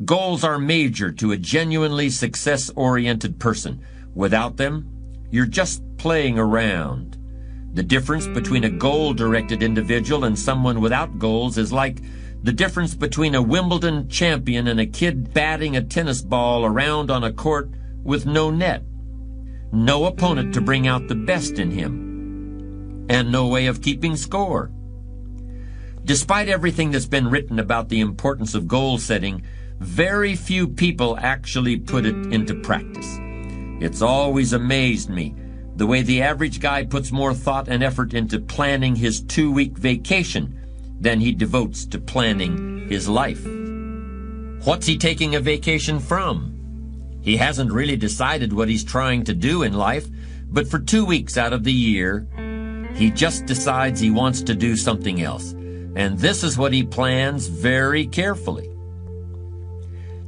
Goals are major to a genuinely success-oriented person. Without them, you're just playing around. The difference between a goal-directed individual and someone without goals is like the difference between a Wimbledon champion and a kid batting a tennis ball around on a court with no net. No opponent to bring out the best in him, and no way of keeping score. Despite everything that's been written about the importance of goal setting, very few people actually put it into practice. It's always amazed me the way the average guy puts more thought and effort into planning his 2-week vacation than he devotes to planning his life. What's he taking a vacation from? He hasn't really decided what he's trying to do in life, but for 2 weeks out of the year, he just decides he wants to do something else. And this is what he plans very carefully.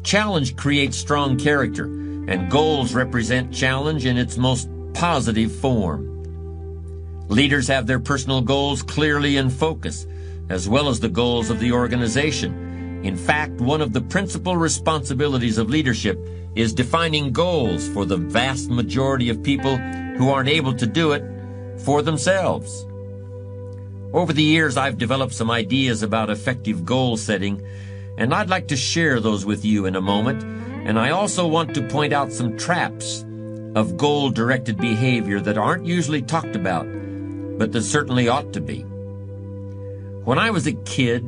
Challenge creates strong character, and goals represent challenge in its most positive form. Leaders have their personal goals clearly in focus, as well as the goals of the organization. In fact, one of the principal responsibilities of leadership is defining goals for the vast majority of people who aren't able to do it for themselves. Over the years, I've developed some ideas about effective goal setting, and I'd like to share those with you in a moment. And I also want to point out some traps of goal-directed behavior that aren't usually talked about, but that certainly ought to be. When I was a kid,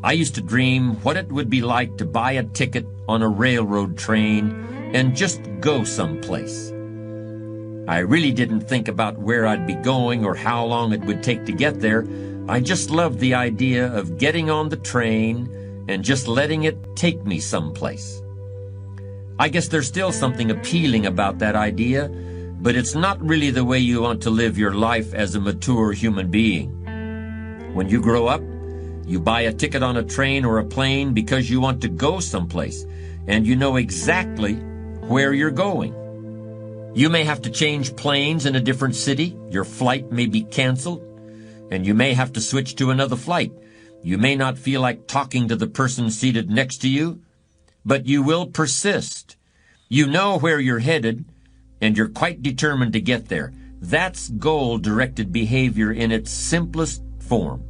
I used to dream what it would be like to buy a ticket on a railroad train and just go someplace. I really didn't think about where I'd be going or how long it would take to get there. I just loved the idea of getting on the train and just letting it take me someplace. I guess there's still something appealing about that idea, but it's not really the way you want to live your life as a mature human being. When you grow up, you buy a ticket on a train or a plane because you want to go someplace, and you know exactly where you're going. You may have to change planes in a different city, your flight may be canceled, and you may have to switch to another flight. You may not feel like talking to the person seated next to you, but you will persist. You know where you're headed, and you're quite determined to get there. That's goal-directed behavior in its simplest form.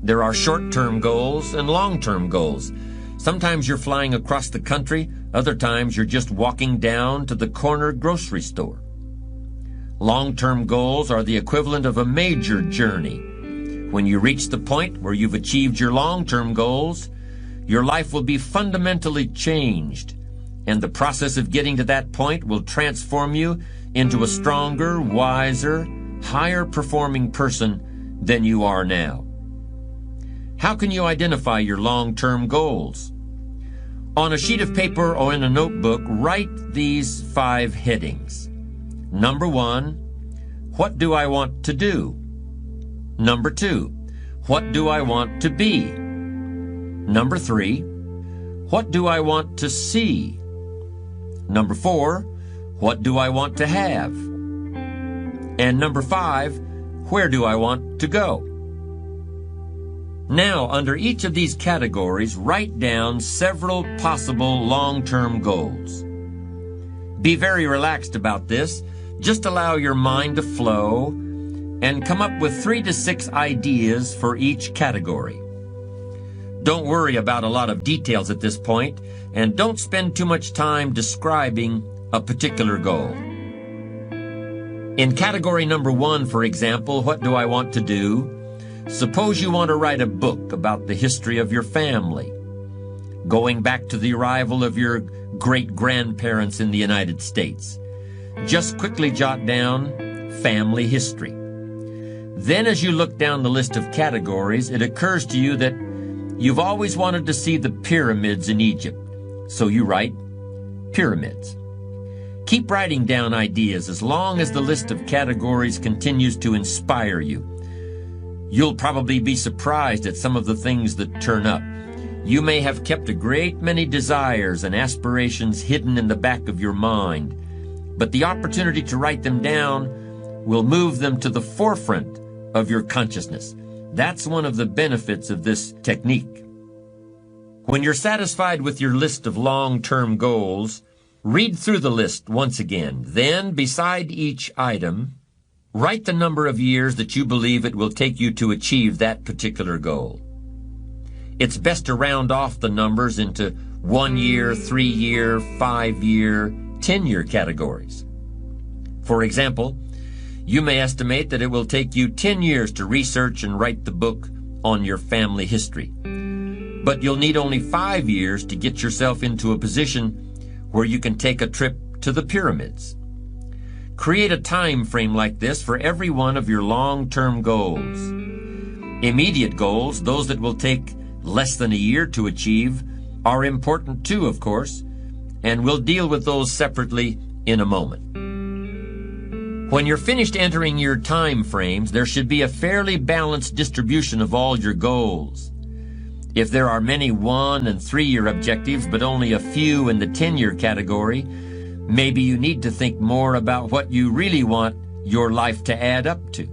There are short-term goals and long-term goals. Sometimes you're flying across the country, other times you're just walking down to the corner grocery store. Long-term goals are the equivalent of a major journey. When you reach the point where you've achieved your long-term goals, your life will be fundamentally changed, and the process of getting to that point will transform you into a stronger, wiser, higher-performing person than you are now. How can you identify your long-term goals? On a sheet of paper or in a notebook, write these 5 headings. Number 1, what do I want to do? Number 2, what do I want to be? Number 3, what do I want to see? Number 4, what do I want to have? And number 5, where do I want to go? Now, under each of these categories, write down several possible long-term goals. Be very relaxed about this. Just allow your mind to flow and come up with 3 to 6 ideas for each category. Don't worry about a lot of details at this point, and don't spend too much time describing a particular goal. In category number 1, for example, what do I want to do? Suppose you want to write a book about the history of your family, going back to the arrival of your great-grandparents in the United States. Just quickly jot down family history. Then as you look down the list of categories, it occurs to you that you've always wanted to see the pyramids in Egypt, so you write pyramids. Keep writing down ideas as long as the list of categories continues to inspire you. You'll probably be surprised at some of the things that turn up. You may have kept a great many desires and aspirations hidden in the back of your mind, but the opportunity to write them down will move them to the forefront of your consciousness. That's one of the benefits of this technique. When you're satisfied with your list of long-term goals, read through the list once again. Then, beside each item, write the number of years that you believe it will take you to achieve that particular goal. It's best to round off the numbers into 1 year, 3 year, 5 year, 10-year categories. For example, you may estimate that it will take you 10 years to research and write the book on your family history. But you'll need only 5 years to get yourself into a position where you can take a trip to the pyramids. Create a time frame like this for every one of your long-term goals. Immediate goals, those that will take less than a year to achieve, are important too, of course, and we'll deal with those separately in a moment. When you're finished entering your time frames, there should be a fairly balanced distribution of all your goals. If there are many 1- and 3-year objectives, but only a few in the 10-year category, maybe you need to think more about what you really want your life to add up to.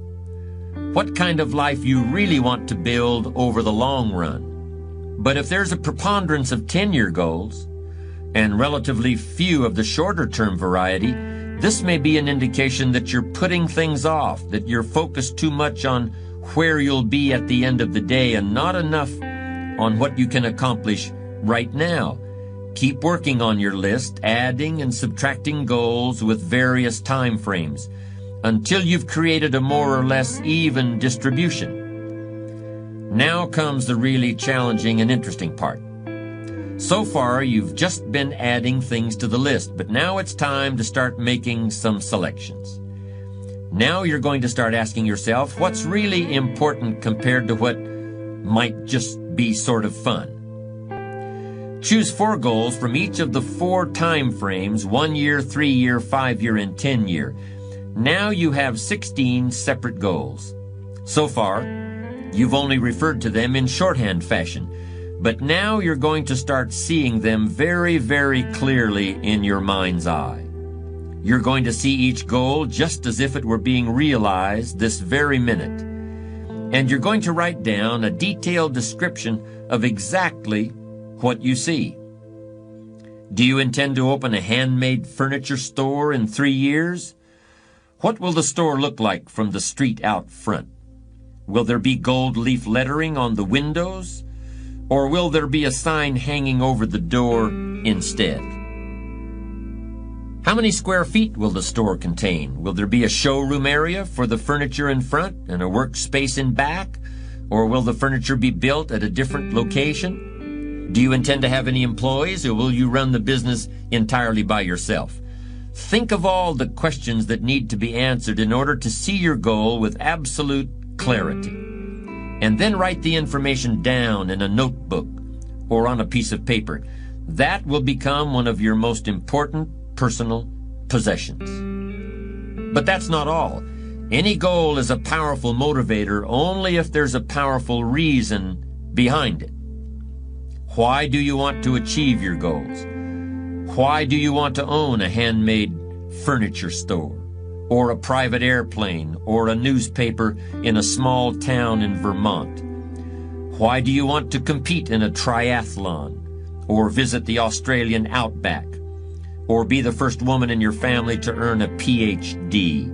What kind of life you really want to build over the long run. But if there's a preponderance of 10-year goals and relatively few of the shorter-term variety, this may be an indication that you're putting things off, that you're focused too much on where you'll be at the end of the day and not enough on what you can accomplish right now. Keep working on your list, adding and subtracting goals with various time frames until you've created a more or less even distribution. Now comes the really challenging and interesting part. So far, you've just been adding things to the list, but now it's time to start making some selections. Now you're going to start asking yourself, what's really important compared to what might just be sort of fun? Choose 4 goals from each of the 4 time frames, 1 year, 3 year, 5 year, and 10 year. Now you have 16 separate goals. So far, you've only referred to them in shorthand fashion, but now you're going to start seeing them very, very clearly in your mind's eye. You're going to see each goal just as if it were being realized this very minute. And you're going to write down a detailed description of exactly what you see. Do you intend to open a handmade furniture store in 3 years? What will the store look like from the street out front? Will there be gold leaf lettering on the windows? Or will there be a sign hanging over the door instead? How many square feet will the store contain? Will there be a showroom area for the furniture in front and a workspace in back? Or will the furniture be built at a different location? Do you intend to have any employees, or will you run the business entirely by yourself? Think of all the questions that need to be answered in order to see your goal with absolute clarity. And then write the information down in a notebook or on a piece of paper. That will become one of your most important personal possessions. But that's not all. Any goal is a powerful motivator only if there's a powerful reason behind it. Why do you want to achieve your goals? Why do you want to own a handmade furniture store, or a private airplane, or a newspaper in a small town in Vermont? Why do you want to compete in a triathlon, or visit the Australian outback, or be the first woman in your family to earn a PhD?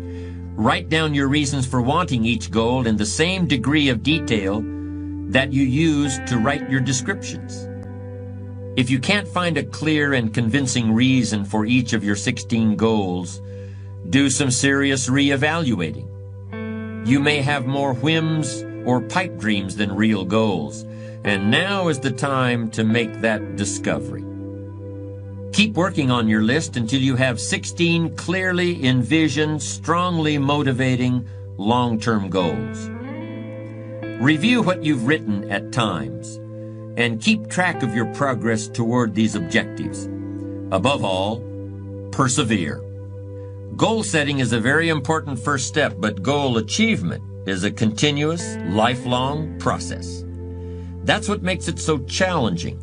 Write down your reasons for wanting each goal in the same degree of detail that you use to write your descriptions. If you can't find a clear and convincing reason for each of your 16 goals, do some serious reevaluating. You may have more whims or pipe dreams than real goals, and now is the time to make that discovery. Keep working on your list until you have 16 clearly envisioned, strongly motivating, long-term goals. Review what you've written at times, and keep track of your progress toward these objectives. Above all, persevere. Goal setting is a very important first step, but goal achievement is a continuous, lifelong process. That's what makes it so challenging.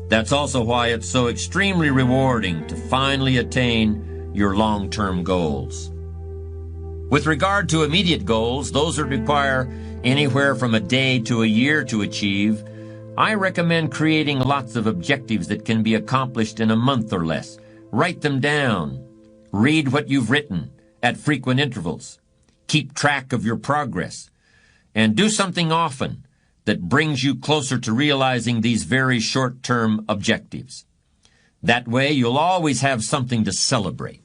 That's also why it's so extremely rewarding to finally attain your long-term goals. With regard to immediate goals, those that require anywhere from a day to a year to achieve, I recommend creating lots of objectives that can be accomplished in a month or less. Write them down. Read what you've written at frequent intervals. Keep track of your progress. And do something often that brings you closer to realizing these very short-term objectives. That way, you'll always have something to celebrate.